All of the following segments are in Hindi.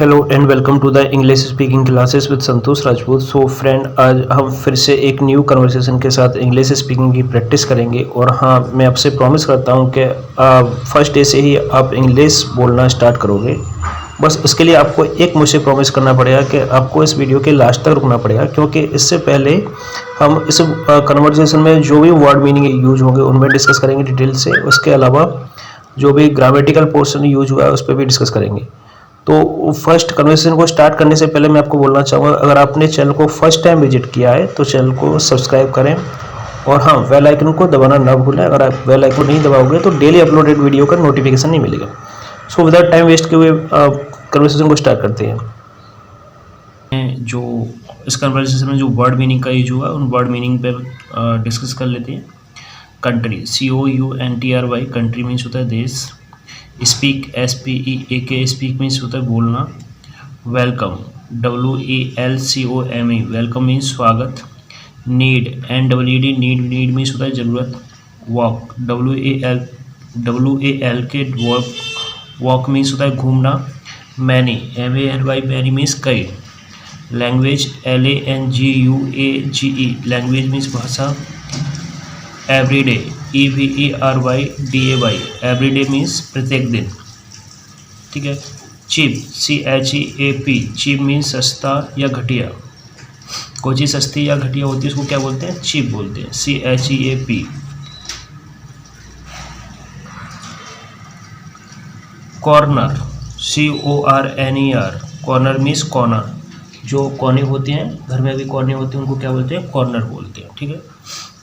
Hello and welcome to the English speaking classes with Santosh Rajput. So friend, आज हम फिर से एक न्यू कन्वर्सेशन के साथ इंग्लिश स्पीकिंग की प्रैक्टिस करेंगे। और हाँ, मैं आपसे प्रॉमिस करता हूँ कि फर्स्ट डे से ही आप इंग्लिश बोलना स्टार्ट करोगे। बस उसके लिए आपको एक मुझसे प्रॉमिस करना पड़ेगा कि आपको इस वीडियो के लास्ट तक रुकना पड़ेगा, क्योंकि इससे पहले हम इस कन्वर्सेशन में जो भी वर्ड मीनिंग यूज होंगे उनमें डिस्कस करेंगे डिटेल से। उसके अलावा जो भी ग्रामेटिकल पोर्शन यूज हुआ है उस पर भी डिस्कस करेंगे। तो फर्स्ट कन्वर्सेशन को स्टार्ट करने से पहले मैं आपको बोलना चाहूँगा, अगर आपने चैनल को फर्स्ट टाइम विजिट किया है तो चैनल को सब्सक्राइब करें और हाँ, बेल आइकन को दबाना ना भूलें। अगर आप बेल आइकन नहीं दबाओगे तो डेली अपलोडेड वीडियो का नोटिफिकेशन नहीं मिलेगा। सो विदाउट टाइम वेस्ट किए हुए कन्वर्सेशन को स्टार्ट करते हैं। जो इस कन्वर्सेशन में जो वर्ड मीनिंग का यूज हुआ उन वर्ड मीनिंग पे डिस्कस कर लेते हैं। कंट्री, COUNTRY, कंट्री मीन्स होता है देश। स्पीक, SPEAK, स्पीक मीन्स होता है बोलना। वेलकम, WELCOME, वेलकम मीन्स स्वागत। नीड, NEED, नीड मीन्स होता है ज़रूरत। वॉक, WALK, वॉक मीन्स होता है घूमना। मैनी, MANY, मैनी मीन्स कई। लैंग्वेज, LANGUAGE, लैंग्वेज मीन्स भाषा। एवरीडे, EVERYDAY, एवरीडे मीन्स प्रत्येक दिन। ठीक है। चीप, CHEAP, चीप मीन्स सस्ता या घटिया। कोई चीज़ सस्ती या घटिया होती है उसको क्या बोलते हैं? चीप बोलते हैं, CHEAP। Corner, CORNER, corner means कोना। जो कोने होते हैं, घर में भी कोने होते हैं, उनको क्या बोलते हैं? कॉर्नर बोलते हैं। ठीक है।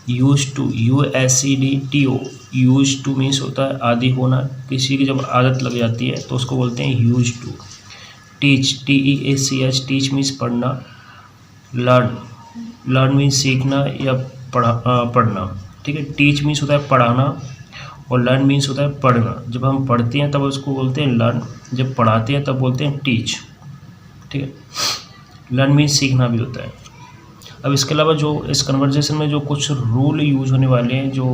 Use to, USEDTO, use to means होता है आदी होना। किसी की जब आदत लग जाती है तो उसको बोलते हैं use to. Teach, TEACH, teach means पढ़ना। लर्न मीन्स सीखना या पढ़ना। ठीक है। टीच मीन्स होता है पढ़ाना और लर्न मीन्स होता है पढ़ना। जब हम पढ़ते हैं तब उसको बोलते हैं लर्न, जब पढ़ाते हैं तब बोलते हैं टीच। ठीक है। लर्न मीन्स सीखना भी होता है। अब इसके अलावा जो इस कन्वर्सेशन में जो कुछ रूल यूज होने वाले हैं, जो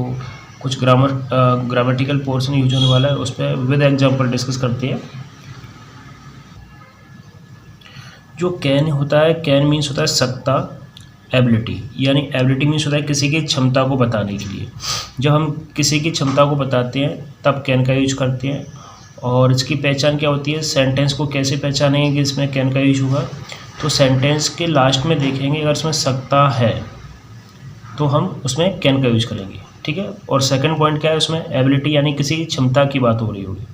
कुछ ग्रामेटिकल पोर्शन यूज होने वाला है, उस पर विद एग्जांपल डिस्कस करते हैं। जो कैन होता है, कैन मीन्स होता है सकता। एबिलिटी, यानी एबिलिटी मीन्स होता है किसी की क्षमता को बताने के लिए। जब हम किसी की क्षमता को बताते हैं तब कैन का यूज करते हैं। और इसकी पहचान क्या होती है? सेंटेंस को कैसे पहचानेंगे कि इसमें कैन का यूज होगा? तो सेंटेंस के लास्ट में देखेंगे, अगर इसमें सकता है तो हम उसमें कैन का यूज करेंगे। ठीक है। और सेकंड पॉइंट क्या है? उसमें एबिलिटी, यानी किसी की क्षमता की बात हो रही होगी।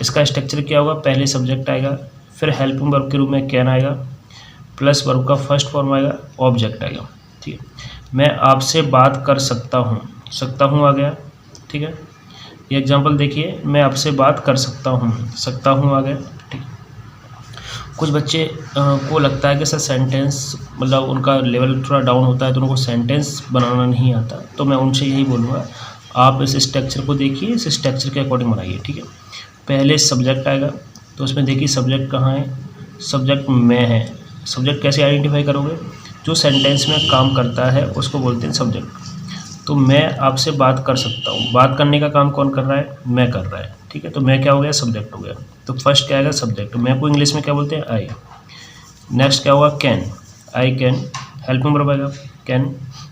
इसका स्ट्रक्चर क्या होगा? पहले सब्जेक्ट आएगा, फिर हेल्पिंग वर्ब के रूप में कैन आएगा, प्लस वर्ब का फर्स्ट फॉर्म आएगा, ऑब्जेक्ट आएगा। ठीक है। मैं आपसे बात कर सकता हूँ, सकता हूँ आ गया। ठीक है। ये एग्जाम्पल देखिए, मैं आपसे बात कर सकता हूँ आ गया। ठीक। कुछ बच्चे को लगता है कि सर सेंटेंस, मतलब उनका लेवल थोड़ा डाउन होता है तो उनको सेंटेंस बनाना नहीं आता। तो मैं उनसे यही बोलूँगा, आप इस स्ट्रक्चर को देखिए, इस स्ट्रक्चर के अकॉर्डिंग बनाइए। ठीक है। पहले सब्जेक्ट आएगा, तो उसमें देखिए सब्जेक्ट कहाँ है? सब्जेक्ट मैं है। सब्जेक्ट कैसे आइडेंटिफाई करोगे? जो सेंटेंस में काम करता है उसको बोलते हैं सब्जेक्ट। तो मैं आपसे बात कर सकता हूँ, बात करने का काम कौन कर रहा है? मैं कर रहा है। ठीक है। तो मैं क्या हो गया? सब्जेक्ट हो गया। तो फर्स्ट क्या आएगा? सब्जेक्ट। मैं को इंग्लिश में क्या बोलते हैं? आई। नेक्स्ट क्या होगा? Can, I can. Helping verb आएगा कैन,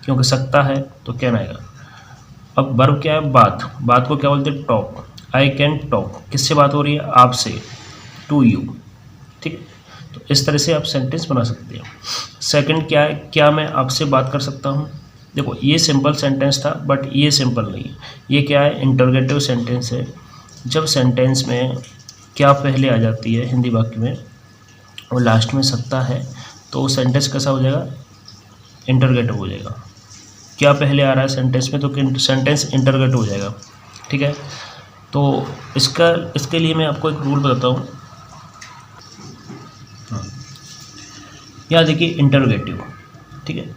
क्योंकि सकता है तो कैन आएगा। अब वर्ब क्या है? बात। बात को क्या बोलते हैं? टॉक। I can talk. किससे बात हो रही है? आपसे, टू यू। ठीक है। तो इस तरह से आप सेंटेंस बना सकते हैं। सेकंड क्या है? क्या मैं आपसे बात कर सकता हूँ? देखो, ये सिंपल सेंटेंस था, बट ये सिंपल नहीं है। ये क्या है? इंटरोगेटिव सेंटेंस है। जब सेंटेंस में क्या पहले आ जाती है हिंदी वाक्य में और लास्ट में सकता है, तो सेंटेंस कैसा हो जाएगा? इंटरोगेटिव हो जाएगा। क्या पहले आ रहा है सेंटेंस में, तो सेंटेंस इंटरोगेटिव हो जाएगा। ठीक है। तो इसके लिए मैं आपको एक रूल बताता हूँ। यहाँ देखिए इंटरोगेटिव। ठीक है।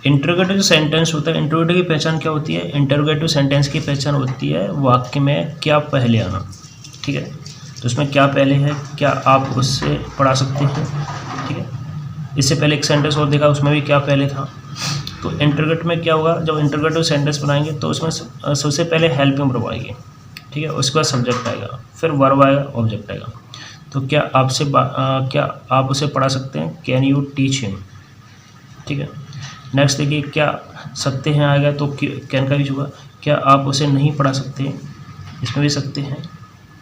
इंटरोगेटिव जो सेंटेंस होता है, इंटरोगेटिव की पहचान क्या होती है? इंटरोगेटिव सेंटेंस की पहचान होती है वाक्य में क्या पहले आना। ठीक है। तो इसमें क्या पहले है, क्या आप उससे पढ़ा सकते हैं? ठीक है। इससे पहले एक सेंटेंस और देखा, उसमें भी क्या पहले था। तो इंटरोगेटिव में क्या होगा? जब इंटरोगेटिव सेंटेंस बनाएंगे तो उसमें सबसे पहले हेल्पिंग वर्ब आएगी। ठीक है। उसके बाद सब्जेक्ट आएगा, फिर वर्ब आएगा, ऑब्जेक्ट आएगा। तो क्या क्या आप उसे पढ़ा सकते हैं, कैन यू टीच हिम। ठीक है। नेक्स्ट देखिए, क्या सकते हैं आएगा तो कैन का यूज होगा। क्या आप उसे नहीं पढ़ा सकते, इसमें भी सकते हैं।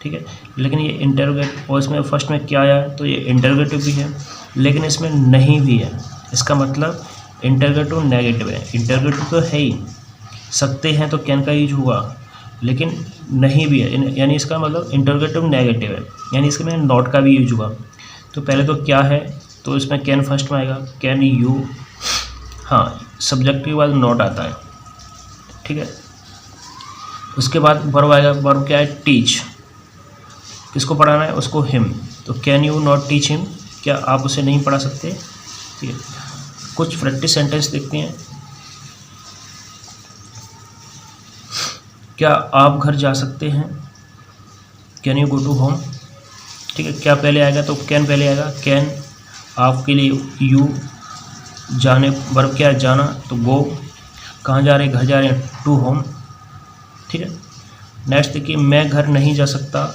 ठीक है। लेकिन ये इंटरोगेट, और इसमें फर्स्ट में क्या आया है तो ये इंटरोगेटिव भी है, लेकिन इसमें नहीं भी है। इसका मतलब इंटरोगेटिव नेगेटिव है। इंटरोगेटिव तो है ही, सकते हैं तो कैन का यूज हुआ, लेकिन नहीं भी है, यानी इसका मतलब इंटरोगेटिव नेगेटिव है, यानी इसके में नॉट का भी यूज हुआ। तो पहले तो क्या है, तो इसमें कैन फर्स्ट में आएगा, कैन यू, हाँ सब्जेक्ट के बाद नॉट आता है। ठीक है। उसके बाद वर्ब आएगा, वर्ब क्या है, टीच, किसको पढ़ाना है, उसको हिम। तो can you not teach him, क्या आप उसे नहीं पढ़ा सकते। ठीक है। कुछ प्रैक्टिस सेंटेंस देखते हैं। क्या आप घर जा सकते हैं, can you go to home. ठीक है। क्या पहले आएगा तो कैन पहले आएगा, कैन आपके लिए, यू जाने, वर्ब क्या है, जाना, तो गो, कहाँ जा रहे हैं, घर जा रहे हैं, टू होम। ठीक है। नेक्स्ट देखिए, मैं घर नहीं जा सकता,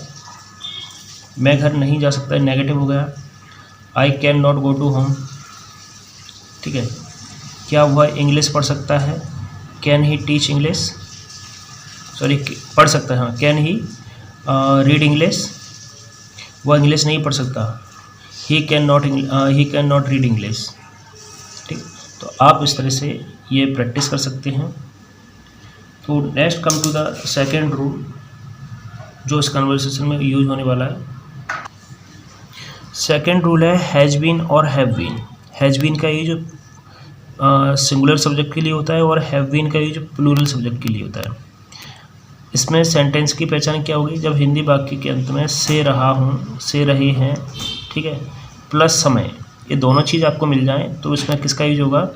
मैं घर नहीं जा सकता नेगेटिव हो गया, I can not go to home. ठीक है। क्या वह इंग्लिश पढ़ सकता है, can he teach English, sorry पढ़ सकता है, हाँ कैन ही रीड इंग्लिश, वह इंग्लिश नहीं पढ़ सकता, he can not read English. ठीक। तो आप इस तरह से ये प्रैक्टिस कर सकते हैं। तो next come to the second rule जो इस कन्वर्सेशन में यूज होने वाला है। सेकेंड रूल है हैज़ बीन और हैव बीन। हैज़ बीन का यूज सिंगुलर सब्जेक्ट के लिए होता है और हैव बीन का यूज प्लूरल सब्जेक्ट के लिए होता है। इसमें सेंटेंस की पहचान क्या होगी, जब हिंदी वाक्य के अंत में से रहा हूँ, से रहे हैं, ठीक है, प्लस समय, ये दोनों चीज़ आपको मिल जाएं तो इसमें किसका यूज होगा,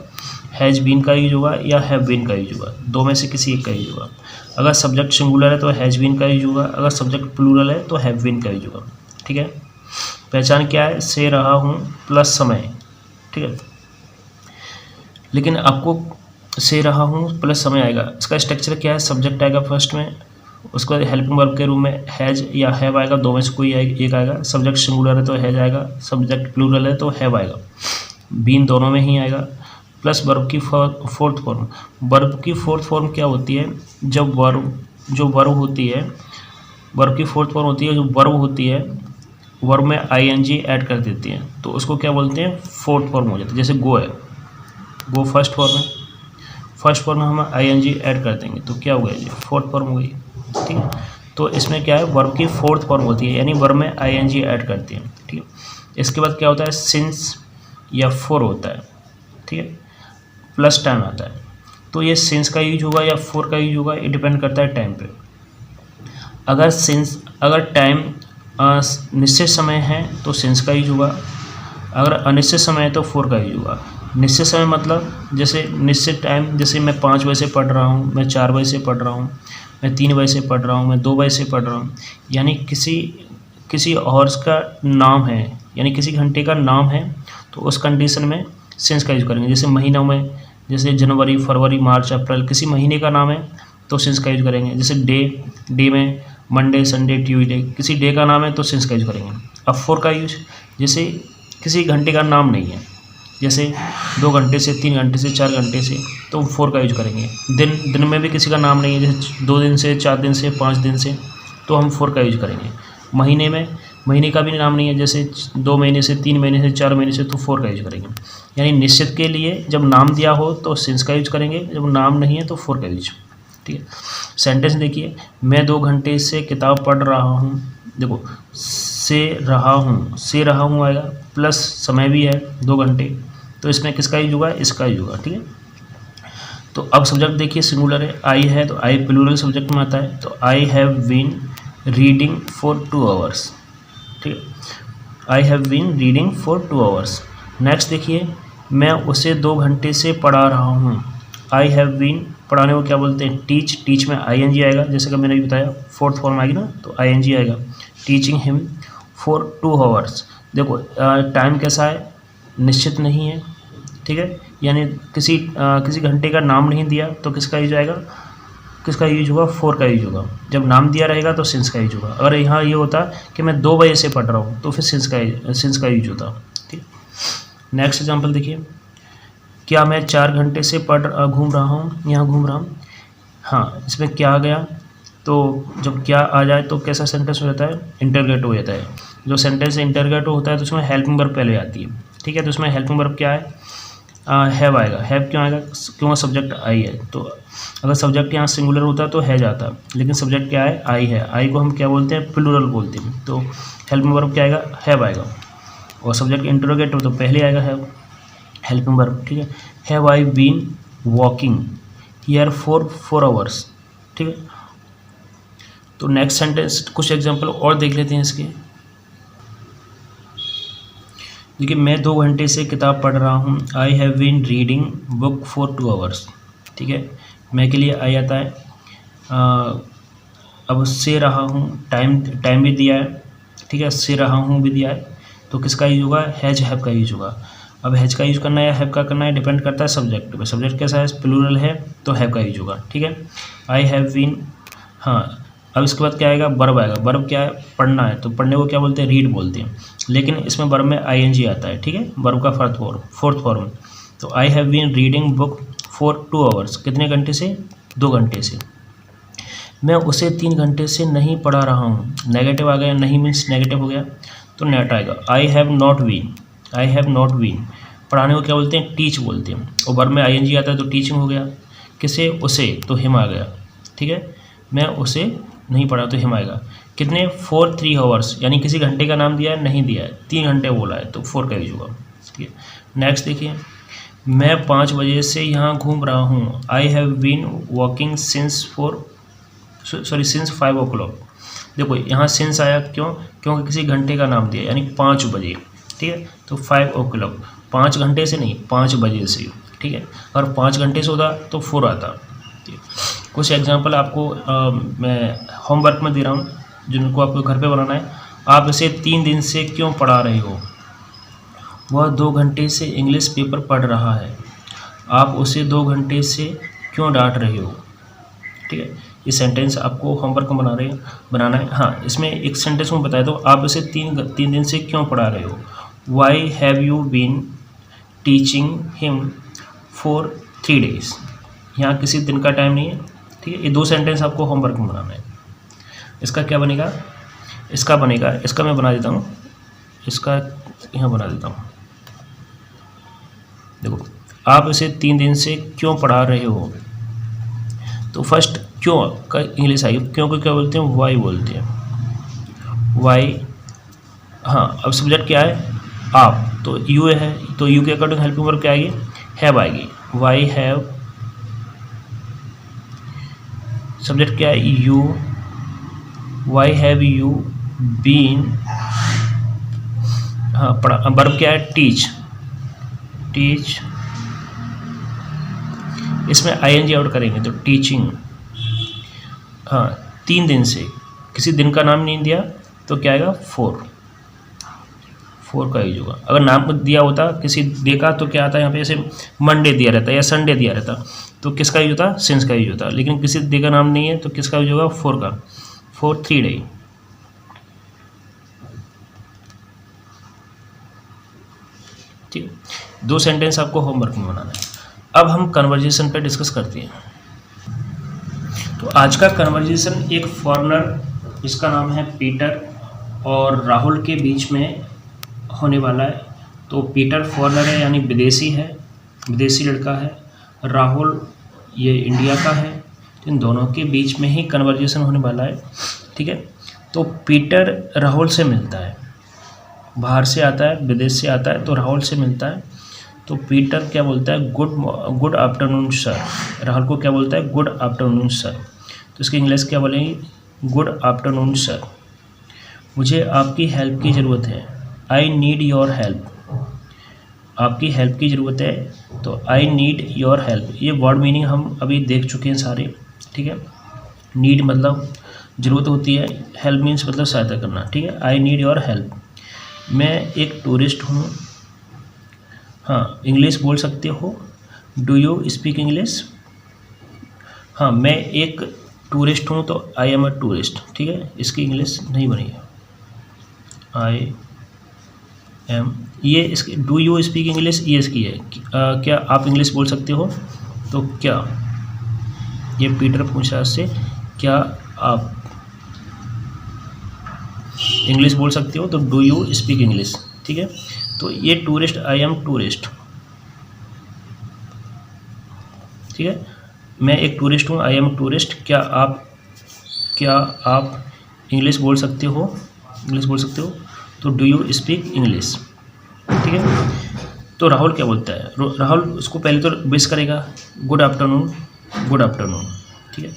हैज़ बीन का यूज होगा या हैव बीन का यूज होगा, दो में से किसी एक का यूज होगा। अगर सब्जेक्ट सिंगुलर है तो हैज़ बीन का यूज होगा, अगर सब्जेक्ट प्लूरल है तो हैव बीन का यूज होगा। ठीक है। पहचान क्या है, से रहा हूँ प्लस समय। ठीक है। लेकिन आपको से रहा हूँ प्लस समय आएगा, इसका स्ट्रक्चर क्या है, सब्जेक्ट आएगा फर्स्ट में, उसके बाद हेल्पिंग वर्ब के रूप में हैज़ या हैव आएगा, दो में से कोई एक आएगा। सब्जेक्ट सिंगुलर है तो हैज़ आएगा, सब्जेक्ट प्लूरल है तो हैव आएगा, बीन दोनों में ही आएगा। प्लस वर्ब की फोर्थ फॉर्म। वर्ब की फोर्थ फॉर्म क्या होती है, जब वर्ब होती है, वर्ब की फोर्थ फॉर्म होती है, जो वर्ब होती है वर्ब में आईएनजी ऐड कर देती है तो उसको क्या बोलते हैं, फोर्थ फॉर्म हो जाती है। जैसे गो है, गो फर्स्ट फॉर्म है, फर्स्ट फॉर्म में हम आईएनजी ऐड कर देंगे तो क्या हो गया, ये फोर्थ फॉर्म हो गई। ठीक है। तो इसमें क्या है, वर्ब की फोर्थ फॉर्म होती है, यानी वर्ब में आईएनजी ऐड करती है। ठीक है। इसके बाद क्या होता है, सिंस या फोर होता है। ठीक है। प्लस टाइम आता है, तो ये सिंस का यूज होगा या फोर का यूज होगा, ये डिपेंड करता है टाइम पे। अगर टाइम निश्चित समय है तो सिंस का यूज होगा, अगर अनिश्चित समय है तो फोर का यूज होगा। निश्चित समय मतलब जैसे निश्चित टाइम, जैसे मैं 5 बजे से पढ़ रहा हूँ, मैं 4 बजे से पढ़ रहा हूँ, मैं 3 बजे से पढ़ रहा हूँ, मैं 2 बजे से पढ़ रहा हूँ, यानी किसी हॉर्स का नाम है, यानी किसी घंटे का नाम है, तो उस कंडीशन में सिंस का यूज करेंगे। जैसे महीनों में, जैसे जनवरी, फरवरी, मार्च, अप्रैल, किसी महीने का नाम है तो सिंस का यूज करेंगे। जैसे डे में मंडे, संडे, ट्यूसडे, किसी डे का नाम है तो सिंस का यूज करेंगे। अब फोर का यूज, जैसे किसी घंटे का नाम नहीं है, जैसे 2 घंटे से, 3 घंटे से, 4 घंटे से, तो फोर का यूज करेंगे। दिन में भी किसी का नाम नहीं है, जैसे 2 दिन से, 4 दिन से, 5 दिन से, तो हम फोर का यूज करेंगे। महीने में, महीने का भी नाम नहीं है, जैसे 2 महीने से, 3 महीने से, 4 महीने से, तो फोर का यूज करेंगे। यानी निश्चित के लिए जब नाम दिया हो तो सिंस का यूज करेंगे, जब नाम नहीं है तो फोर का यूज। ठीक है। सेंटेंस देखिए, मैं 2 घंटे से किताब पढ़ रहा हूँ, देखो से रहा हूँ आएगा, प्लस समय भी है 2 घंटे, तो इसमें किसका यूज होगा, इसका यूज होगा। ठीक है। तो अब सब्जेक्ट देखिए सिंगुलर है, आई है, तो आई प्लूरल सब्जेक्ट में आता है, तो I have been reading for 2 hours. ठीक है। I have been reading for 2 hours. Next देखिए, मैं उसे 2 घंटे से पढ़ा रहा हूँ, आई हैव बीन, पढ़ाने को क्या बोलते हैं, टीच में आईएनजी आएगा, जैसे कि मैंने भी बताया फोर्थ फॉर्म आएगी ना तो आईएनजी आएगा। Teaching him for 2 hours. देखो टाइम कैसा है, निश्चित नहीं है। ठीक है। यानी किसी घंटे का नाम नहीं दिया तो किसका यूज आएगा, किसका यूज होगा, फॉर का यूज होगा। जब नाम दिया रहेगा तो सिंस का यूज होगा। अगर यहाँ ये होता कि मैं 2 बजे से पढ़ रहा हूँ तो फिर सिंस का यूज होता। ठीक, नेक्स्ट एग्जाम्पल देखिए, क्या मैं 4 घंटे से घूम रहा हूँ, यहाँ घूम रहा हूँ। हाँ, इसमें क्या आ गया, तो जब क्या आ जाए तो कैसा सेंटेंस हो जाता है, इंटरगेटिव हो जाता है। जो सेंटेंस इंटरगेटिव होता है तो उसमें हेल्पिंग वर्ब पहले आती है। ठीक है, तो उसमें हेल्पिंग वर्ब क्या है, हैव आएगा। हैव क्यों आएगा, क्यों सब्जेक्ट आई है। तो अगर सब्जेक्ट यहाँ सिंगुलर होता तो है जाता, लेकिन सब्जेक्ट क्या है, आई है। आई को हम क्या बोलते हैं, प्लूरल बोलते हैं। तो हेल्पिंग वर्ब क्या आएगा, हैव आएगा। और सब्जेक्ट इंटरोगेटिव तो पहले आएगा हैव, हेल्पिंग वर्ब। ठीक है, have I been walking here for 4 hours. ठीक है, तो नेक्स्ट सेंटेंस कुछ एग्जांपल और देख लेते हैं इसके। देखिए, मैं 2 घंटे से किताब पढ़ रहा हूँ। I have been reading book for 2 hours. ठीक है, मैं के लिए आई आता है। अब से रहा हूँ, टाइम भी दिया है। ठीक है, से रहा हूँ भी दिया है, तो किसका यूज होगा, हैज हैव का यूज होगा। अब हैज का यूज करना है या हैव का करना है, डिपेंड करता है सब्जेक्ट पे। सब्जेक्ट कैसा है, प्लूरल है तो हैव का यूज होगा। ठीक है, आई हैव बीन। हाँ, अब इसके बाद क्या आएगा, वर्ब आएगा। वर्ब क्या है, पढ़ना है, तो पढ़ने को क्या बोलते हैं, रीड बोलते हैं। लेकिन इसमें वर्ब में आईएनजी आता है। ठीक है, वर्ब का फोर्थ फॉर्म। तो I have been reading book for 2 hours, कितने घंटे से, 2 घंटे से। मैं उसे 3 घंटे से नहीं पढ़ा रहा हूँ। नेगेटिव आ गया, नहीं मीन्स नेगेटिव हो गया, तो नेट आएगा। I have not been, I have not been. पढ़ाने को क्या बोलते हैं, टीच बोलते हैं। और वर्ब में आईएनजी आता है तो टीचिंग हो गया। किसे, उसे, तो हिम आ गया। ठीक है, मैं उसे नहीं पढ़ा तो हिम आएगा। कितने, 4 3 आवर्स, यानी किसी घंटे का नाम दिया है, नहीं दिया है, 3 घंटे बोला है तो 4 का यूज होगा। ठीक है, नेक्स्ट देखिए, मैं 5 बजे से यहाँ घूम रहा हूँ। I have been walking since 5 o'clock। देखो यहाँ सिंस आया, क्यों, क्योंकि किसी घंटे का नाम दिया, यानी 5 बजे। ठीक है, तो 5 o'clock, 5 घंटे से नहीं, 5 बजे से। ठीक है, अगर 5 घंटे से होता तो 4 आता। कुछ एग्जांपल आपको मैं होमवर्क में दे रहा हूँ, जिनको आपको घर पे बनाना है। आप इसे 3 दिन से क्यों पढ़ा रहे हो। वह 2 घंटे से इंग्लिश पेपर पढ़ रहा है। आप उसे 2 घंटे से क्यों डांट रहे हो। ठीक है, ये सेंटेंस आपको होमवर्क में बनाना है। हाँ, इसमें एक सेंटेंस में बताया, तो आप इसे 3 दिन से क्यों पढ़ा रहे हो। Why have you been teaching him for 3 days। यहाँ किसी दिन का टाइम नहीं है। ठीक है, ये 2 सेंटेंस आपको होमवर्क में बनाना है। इसका क्या बनेगा, इसका बनेगा, इसका मैं बना देता हूँ, इसका यहाँ बना देता हूँ। देखो, आप इसे 3 दिन से क्यों पढ़ा रहे हो। तो फर्स्ट क्यों का इंग्लिश आई, क्यों को क्या बोलते हैं, वाई बोलते हैं, वाई। हाँ, अब सब्जेक्ट क्या है, आप, तो यू है, तो यू के अकॉर्डिंग हेल्पिंग वर्ब क्या आएगी, हैव आएगी। वाई हैव, सब्जेक्ट क्या है, you. Why have you been, हाँ पढ़ा। वर्ब क्या है, टीच, टीच। इसमें आईएनजी ऐड करेंगे तो टीचिंग। हाँ, 3 दिन से, किसी दिन का नाम नहीं दिया तो क्या आएगा, 4 का यूज होगा। अगर नाम दिया होता किसी डे का तो क्या आता है यहाँ पे, जैसे मंडे दिया रहता या संडे दिया रहता तो किसका यूज होता, सिंस का यूज होता। लेकिन किसी डे का नाम नहीं है तो किसका यूज होगा, 4 का, 4 3 डे। ठीक, 2 सेंटेंस आपको होमवर्क में बनाना है। अब हम कन्वर्जेशन पे डिस्कस करते हैं। तो आज का कन्वर्जेशन एक फॉरेनर, जिसका नाम है पीटर, और राहुल के बीच में होने वाला है। तो पीटर फॉरेनर है, यानी विदेशी है, विदेशी लड़का है। राहुल ये इंडिया का है। तो इन दोनों के बीच में ही कन्वर्जेशन होने वाला है। ठीक है, तो पीटर राहुल से मिलता है, बाहर से आता है, विदेश से आता है, तो राहुल से मिलता है। तो पीटर क्या बोलता है, गुड आफ्टरनून सर। राहुल को क्या बोलता है, गुड आफ्टरनून सर। तो इसकी इंग्लिश क्या बोलेंगे, गुड आफ्टरनून सर। मुझे आपकी हेल्प की ज़रूरत है, आई नीड योर हेल्प। आपकी हेल्प की ज़रूरत है, तो आई नीड योर हेल्प। ये वर्ड मीनिंग हम अभी देख चुके हैं सारे। ठीक है, नीड मतलब ज़रूरत होती है, हेल्प मीन्स मतलब सहायता करना। ठीक है, आई नीड योर हेल्प। मैं एक टूरिस्ट हूँ। हाँ, इंग्लिश बोल सकते हो, डू यू स्पीक इंग्लिश। हाँ, मैं एक टूरिस्ट हूँ तो आई एम अ टूरिस्ट, ठीक है, इसकी इंग्लिश नहीं बनी है। आई एम, ये इसकी डू यू स्पीक इंग्लिश, ये इसकी है। क्या आप इंग्लिश बोल सकते हो? तो क्या, ये पीटर पूछ रहा है उससे, क्या आप इंग्लिश बोल सकते हो? तो डू यू स्पीक इंग्लिश, ठीक है। तो ये टूरिस्ट, आई एम टूरिस्ट, ठीक है, मैं एक टूरिस्ट हूँ, आई एम टूरिस्ट, क्या आप इंग्लिश बोल सकते हो? इंग्लिश बोल सकते हो? तो डू यू स्पीक इंग्लिश, ठीक है। तो राहुल क्या बोलता है? राहुल उसको पहले तो विश करेगा, गुड आफ्टरनून, गुड आफ्टरनून, ठीक है।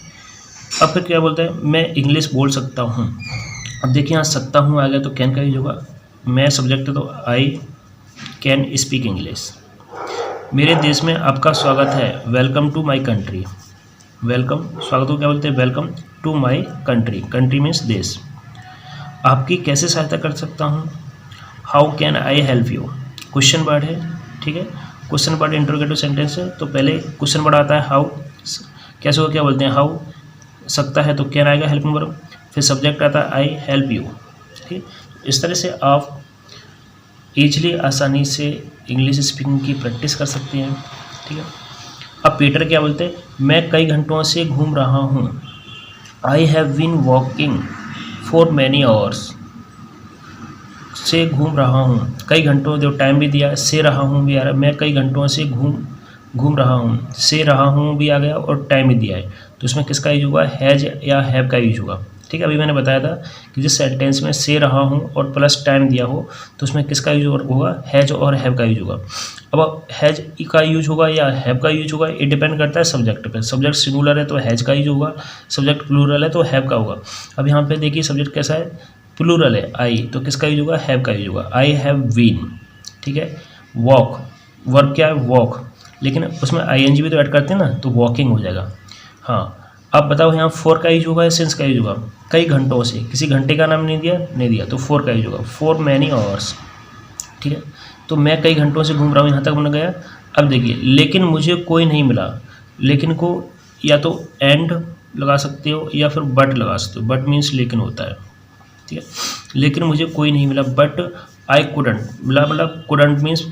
अब फिर क्या बोलता है? मैं इंग्लिश बोल सकता हूँ। अब देखिए यहाँ सकता हूँ आ गया तो कैन का यूज होगा, मैं सब्जेक्ट है तो आई कैन स्पीक इंग्लिश। मेरे देश में आपका स्वागत है, welcome to my country. Welcome, स्वागत को क्या बोलते हैं? Welcome to my country, country means देश। आपकी कैसे सहायता कर सकता हूँ? How can I help you, question word है, ठीक है। क्वेश्चन वर्ड इंटरोगेटिव सेंटेंस है, तो पहले क्वेश्चन वर्ड आता है हाउ, कैसे हो क्या बोलते हैं? हाउ, सकता है तो कैन आएगा हेल्पिंग वर्ब, फिर सब्जेक्ट आता है आई हेल्प यू, ठीक। इस तरह से आप ईजिली, आसानी से इंग्लिश स्पीकिंग की प्रैक्टिस कर सकते हैं, ठीक है। अब पीटर क्या बोलते हैं? मैं कई घंटों से घूम रहा हूँ, I have been walking for many hours, से घूम रहा हूँ, कई घंटों, जो टाइम भी दिया, से रहा हूँ भी आ रहा है, मैं कई घंटों से घूम रहा हूँ, से रहा हूँ भी आ गया और टाइम भी दिया है, तो इसमें किसका यूज होगा? हैज या हैव का यूज होगा, ठीक है। अभी मैंने बताया था कि जिस सेंटेंस में से रहा हूँ और प्लस टाइम दिया हो तो उसमें किसका यूज होगा? हैज और हैव का यूज होगा। अब हैज का यूज होगा या हैव का यूज होगा, ये डिपेंड करता है सब्जेक्ट पे। सब्जेक्ट सिंगुलर है तो हैज का यूज होगा, सब्जेक्ट प्लूरल है तो हैव का होगा। अब यहाँ पे देखिए सब्जेक्ट कैसा है? प्लूरल है, आई, तो किसका यूज होगा? हैव का यूज होगा। आई हैव बीन, ठीक है। वॉक, वर्ब क्या है? वॉक, लेकिन उसमें आईएनजी भी तो ऐड करते हैं ना, तो वॉकिंग हो जाएगा। हाँ, अब बताओ यहाँ फोर का यूज होगा या सिंस का यूज होगा? कई घंटों से, किसी घंटे का नाम नहीं दिया तो फोर का यूज होगा, फॉर मैनी आवर्स, ठीक है। तो मैं कई घंटों से घूम रहा हूँ, यहाँ तक बन गया। अब देखिए, लेकिन मुझे कोई नहीं मिला, लेकिन को या तो एंड लगा सकते हो या फिर बट लगा सकते हो, बट मीन्स लेकिन होता है, ठीक है। लेकिन मुझे कोई नहीं मिला, बट आई कुडंट, मतलब कुडंट मीन्स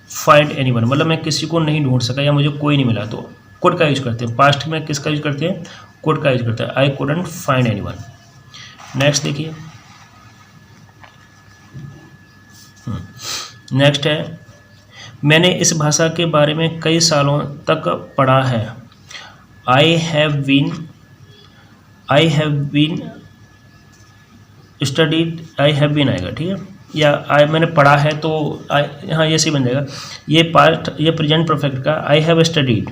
फाइंड एनीवन, मतलब मैं किसी को नहीं ढूंढ सका या मुझे कोई नहीं मिला, तो कुड का यूज करते हैं। पास्ट में किसका यूज करते हैं? कुड का यूज करते हैं, I couldn't find anyone. Next देखिए, नेक्स्ट है, मैंने इस भाषा के बारे में कई सालों तक पढ़ा है, I have been studied, I have been आएगा, ठीक है। या मैंने पढ़ा है तो हाँ ये सही बन जाएगा। ये पास्ट, ये प्रेजेंट परफेक्ट का आई हैव स्टडीड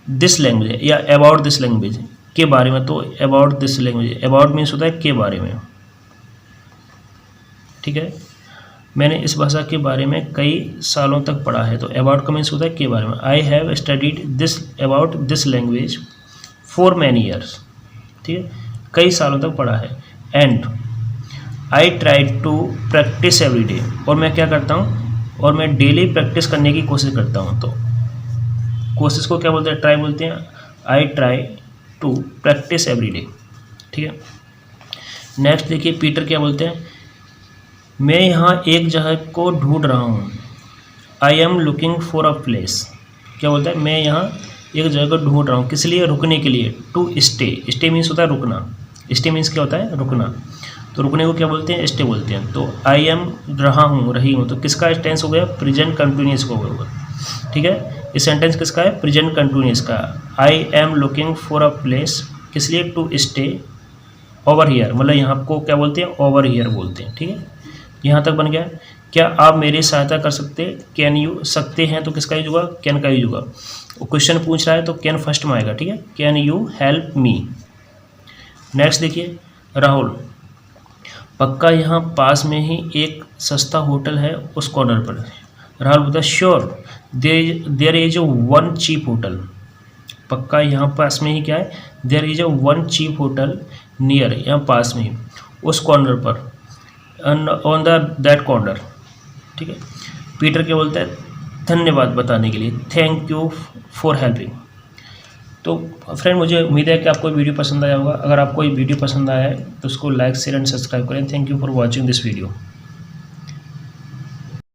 दिस लैंग्वेज या अबाउट दिस लैंग्वेज के बारे में, तो about this language, about means होता है के बारे में, ठीक है। मैंने इस भाषा के बारे में कई सालों तक पढ़ा है, तो अबाउट का मीन्स होता है के बारे में। I have studied this about this language for many years, ठीक है, कई सालों तक पढ़ा है। And I try to practise every day, और मैं क्या करता हूँ? और मैं डेली प्रैक्टिस करने की कोशिश करता हूँ। तो कोशिश को क्या बोलते हैं? ट्राई बोलते हैं। I try to practise every day, ठीक है। नेक्स्ट देखिए, पीटर क्या बोलते हैं? मैं यहाँ एक जगह को ढूंढ रहा हूँ, I am looking for a place. क्या बोलता है? मैं यहाँ एक जगह को ढूंढ रहा हूँ, किस लिए? रुकने के लिए। टू स्टे, स्टे मीन्स होता है रुकना, स्टे मीन्स क्या होता है? रुकना। तो रुकने को क्या बोलते हैं? स्टे बोलते हैं। तो आई एम रहा हूँ, रही हूँ, तो किसका टेंस हो गया? प्रेजेंट कंटिन्यूअस को होगा, ठीक है। ये सेंटेंस किसका है? प्रेजेंट कंटिन्यूअस का। I am looking for a place, किस लिए? टू स्टे ओवर हियर, मतलब यहाँ आपको क्या बोलते हैं? ओवर हियर बोलते हैं, ठीक है। यहाँ तक बन गया। क्या आप मेरी सहायता कर सकते? कैन यू, सकते हैं तो किसका यूज होगा? कैन का यूज होगा। क्वेश्चन पूछ रहा है तो कैन फर्स्ट में आएगा, ठीक है। Can you help me. Next देखिए, राहुल, पक्का यहाँ पास में ही एक सस्ता होटल है उस कॉर्नर पर। राहुल बोलता है sure there is one cheap hotel, पक्का यहाँ पास में ही क्या है? There is one cheap hotel near, यहाँ पास में ही, उस कॉर्नर पर, ऑन दैट कॉर्नर, ठीक है। पीटर क्या बोलता है? धन्यवाद बताने के लिए, थैंक यू फॉर हेल्पिंग। तो फ्रेंड मुझे उम्मीद है कि आपको वीडियो पसंद आया होगा। अगर आपको ये वीडियो पसंद आया है तो उसको लाइक शेयर एंड सब्सक्राइब करें। Thank you for watching this video.